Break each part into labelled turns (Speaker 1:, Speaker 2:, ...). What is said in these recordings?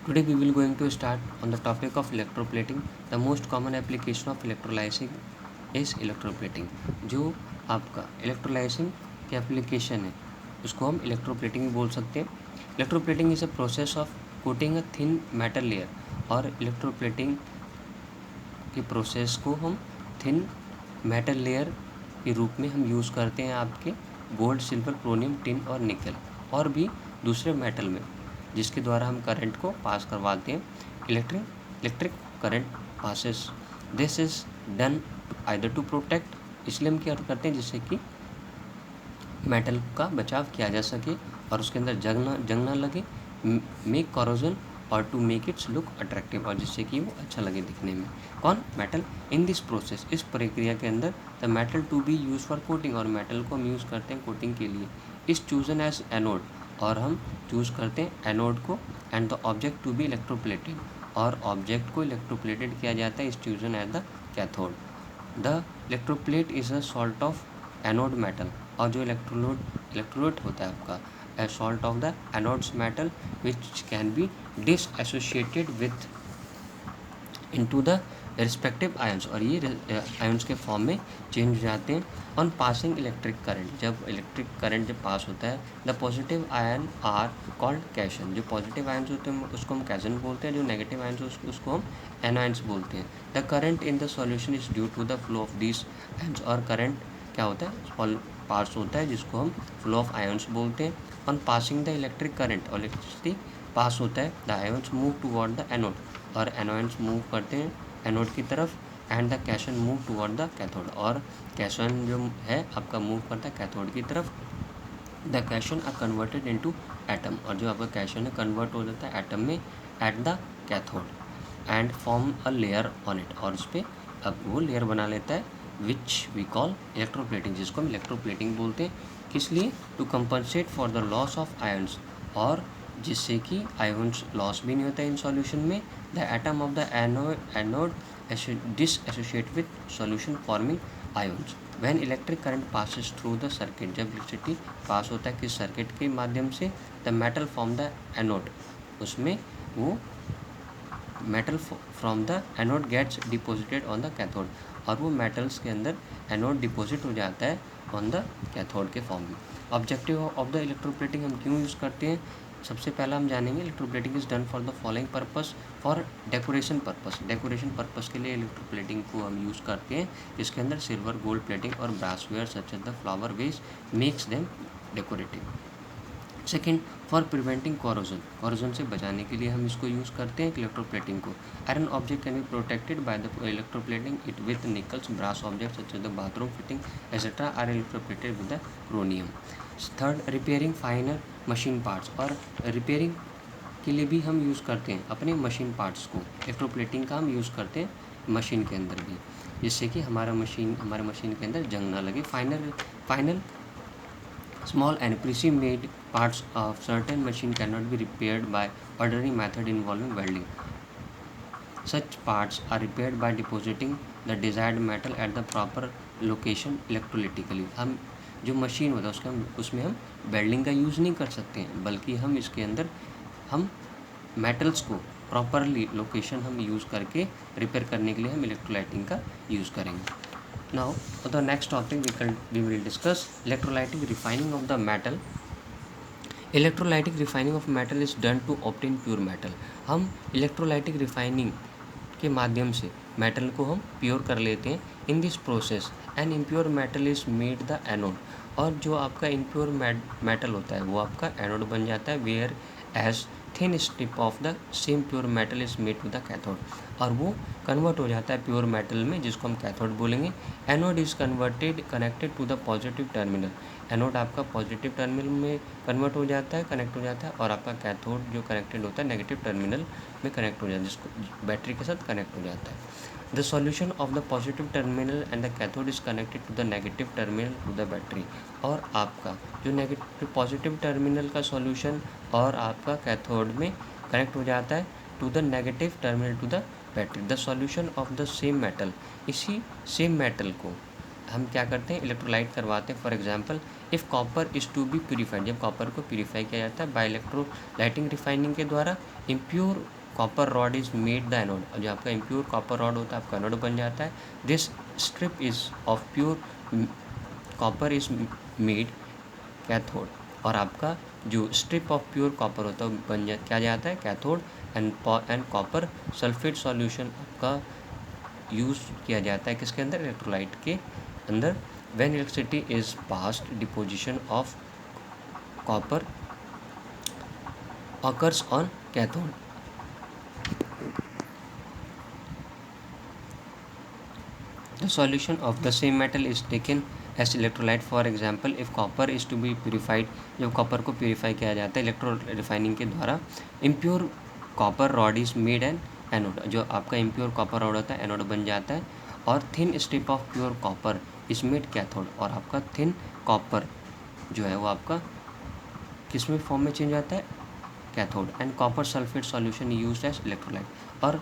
Speaker 1: Today we will going to start on the topic of electroplating. The most common application of electrolyzing is electroplating. जो आपका electrolyzing की application है उसको हम electroplating बोल सकते हैं. Electroplating is a process of coating a thin metal layer और electroplating की प्रोसेस को हम थिन मेटल लेयर के रूप में हम यूज़ करते हैं आपके गोल्ड, सिल्वर, क्रोमियम, टिन और निकल और भी दूसरे मेटल में, जिसके द्वारा हम करंट को पास करवाते हैं. Electric current passes. This is done either to protect, इसलिए हम क्या करते हैं जिससे कि मेटल का बचाव किया जा सके और उसके अंदर जंग ना लगे, मेक कॉरोजन और to make its look attractive, और जिससे कि वो अच्छा लगे दिखने में. कौन? मेटल. इन दिस प्रोसेस, इस प्रक्रिया के अंदर the metal to be use for coating, और मेटल को हम यूज़ करते हैं कोटिंग के लिए, इज चूजन एज एनोड, और हम चूज़ करते हैं एनोड को. And the object to be electroplated, और ऑब्जेक्ट को इलेक्ट्रोप्लेटेड किया जाता है, is chosen as the cathode. The electroplate is a salt of anode metal, और जो इलेक्ट्रोलाइट होता है आपका a salt of the anode's metal which can be disassociated with into the respective ions, और ये आयन्स के फॉर्म में change हो जाते हैं. ऑन पासिंग इलेक्ट्रिक करंट, जब इलेक्ट्रिक करंट जब पास होता है, the positive ion are called cation. जो पॉजिटिव आयन्स होते हैं उसको हम कैशन बोलते हैं, जो नेगेटिव आयन्स उसको हम एनायंस बोलते हैं. The current in the solution is due to the flow of this ions, और करंट क्या होता है? पास होता है, जिसको हम फ्लो ऑफ आयन्स बोलते हैं. On passing the electric current, और इलेक्ट्रिसिटी पास होता है, the ions move toward the anode, और एनोड्स मूव करते हैं एनोड की तरफ. And the cation move toward the cathode, और कैशन जो है आपका मूव करता है कैथोड की तरफ. The cation are converted into atom, और जो आपका कैशन है कन्वर्ट हो जाता है एटम में at the cathode, and form a layer on it, और उस पर अब वो लेयर बना लेता है, विच वी कॉल इलेक्ट्रोप्लेटिंग, जिसको हम इलेक्ट्रोप्लेटिंग बोलते हैं. किस लिए? To compensate for the loss of ions, और जिससे कि आयन्स लॉस भी नहीं होता है इन सॉल्यूशन में. The atom of the anode dissociate with solution forming ions. When electric current passes through the circuit, जब इलेक्ट्रिसिटी पास होता है किस सर्किट के माध्यम से? The metal from the anode, उसमें वो metal from the anode gets deposited on the cathode, और वो मेटल्स के अंदर एनोड डिपॉजिट हो जाता है ऑन द कैथोड के फॉर्म में. ऑब्जेक्टिव ऑफ द इलेक्ट्रोप्लेटिंग हम क्यों यूज़ करते हैं? सबसे पहला हम जानेंगे electroplating is done for the following purpose. For decoration purpose, decoration purpose के लिए इलेक्ट्रोप्लेटिंग को हम यूज़ करते हैं, जिसके अंदर सिल्वर, गोल्ड प्लेटिंग और brassware such as the flower vase makes them decorative. Second, for preventing corrosion से बचाने के लिए हम इसको यूज़ करते हैं इलेक्ट्रोप्लेटिंग को. Iron object can be protected by the electroplating it with nickels. Brass object such as the bathroom fitting etcetera are electroplated with the chromium. Third, repairing finer machine parts, और repairing के लिए भी हम use करते हैं अपने machine parts को. Electroplating का हम यूज़ करते हैं मशीन के अंदर भी, जिससे कि हमारे मशीन के अंदर जंग ना लगे. Final small and pre-made parts of certain machine cannot be repaired by ordinary method involving welding. Such parts are repaired by depositing the desired metal at the proper location electrolytically. हम जो machine होता है उसमें हम welding का use नहीं कर सकते हैं, बल्कि हम इसके अंदर हम मेटल्स को प्रॉपरली लोकेशन हम यूज़ करके रिपेयर करने के लिए हम इलेक्ट्रोलाइटिंग का यूज़ करेंगे. Now, for the next topic, we will discuss electrolytic refining of the metal. Electrolytic refining of metal is done to obtain pure metal. हम electrolytic refining के माध्यम से मेटल को हम प्योर कर लेते हैं. In this process an impure metal is made the anode, और जो आपका इम्प्योर मेटल होता है वो आपका एनोड बन जाता है. Whereas thin strip of the same pure metal is made to the cathode, और वो कन्वर्ट हो जाता है प्योर मेटल में, जिसको हम कैथोड बोलेंगे. Anode is connected to the positive terminal. Anode आपका पॉजिटिव टर्मिनल में कन्वर्ट हो जाता है, कनेक्ट हो जाता है, और आपका कैथोड जो कनेक्टेड होता है नेगेटिव टर्मिनल में कनेक्ट हो जाता है, जिसको बैटरी के साथ कनेक्ट हो जाता है. The solution of the positive terminal and the cathode is connected to the negative terminal to the battery, और आपका जो नेगेटिव पॉजिटिव टर्मिनल का सॉल्यूशन और आपका कैथोड में कनेक्ट हो जाता है to the negative terminal to the battery. The solution of the same metal, इसी सेम मेटल को हम क्या करते हैं, इलेक्ट्रोलाइट करवाते हैं। For example if copper is to be purified, जब कॉपर को प्यूरिफाई किया जाता है बाय इलेक्ट्रोलाइटिंग रिफाइनिंग के द्वारा, impure copper rod is made the anode, और जो आपका इम्प्योर कॉपर रॉड होता है आपका एनोड बन जाता है। This strip is of pure copper is made cathode, और आपका जो स्ट्रिप ऑफ प्योर कॉपर होता है बन क्या जाता है cathode. And copper sulphate solution का यूज़ किया जाता है किसके अंदर, इलेक्ट्रोलाइट के अंदर। When electricity is passed, deposition of copper occurs on cathode. The solution of the same metal is taken as electrolyte. For example, if copper is to be purified, जब copper को purify किया जाता है electro refining के द्वारा, impure copper rod is made an anode, जो आपका impure copper rod होता है एनोड बन जाता है। और thin strip of pure copper is made cathode, और आपका थिन कॉपर जो है वो आपका किस में फॉर्म में चेंज आता है, cathode. And copper sulphate solution used as electrolyte, और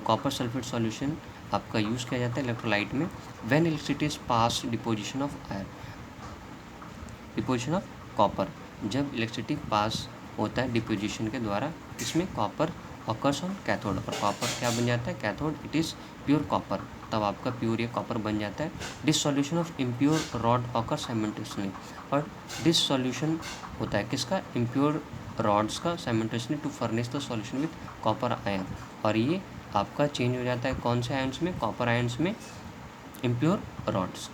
Speaker 1: कॉपर सल्फेट सॉल्यूशन आपका यूज़ किया जाता है इलेक्ट्रोलाइट में। When electricity is pass, deposition of iron, deposition of copper, जब इलेक्ट्रिसिटी पास होता है डिपोजिशन के द्वारा, इसमें कॉपर ऑकर्स ऑन कैथोड, और कॉपर क्या बन जाता है cathode, it is pure copper, तब आपका प्योर ये कॉपर बन जाता है। Dissolution of impure rod occur simultaneously, और डिस सॉल्यूशन होता है किसका, इम्प्योर रॉड्स का simultaneously to furnish the solution with copper ion, और ये आपका चेंज हो जाता है कौन से आयन्स में, कॉपर आयन्स में, impure rods.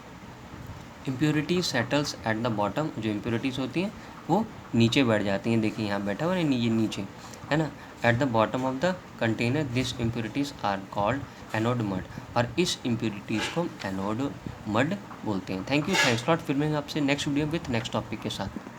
Speaker 1: Impurity settles eight the bottom, जो इम्प्योरिटीज़ होती हैं वो नीचे बैठ जाती हैं, देखिए यहाँ बैठा हुआ है नीचे है ना, at the bottom of the container. This impurities are called anode mud, और इस इम्प्योरिटीज़ को हम एनोड मड बोलते हैं। Thank you, thanks lot. फिर मिलेंगे आपसे next video with next topic के साथ।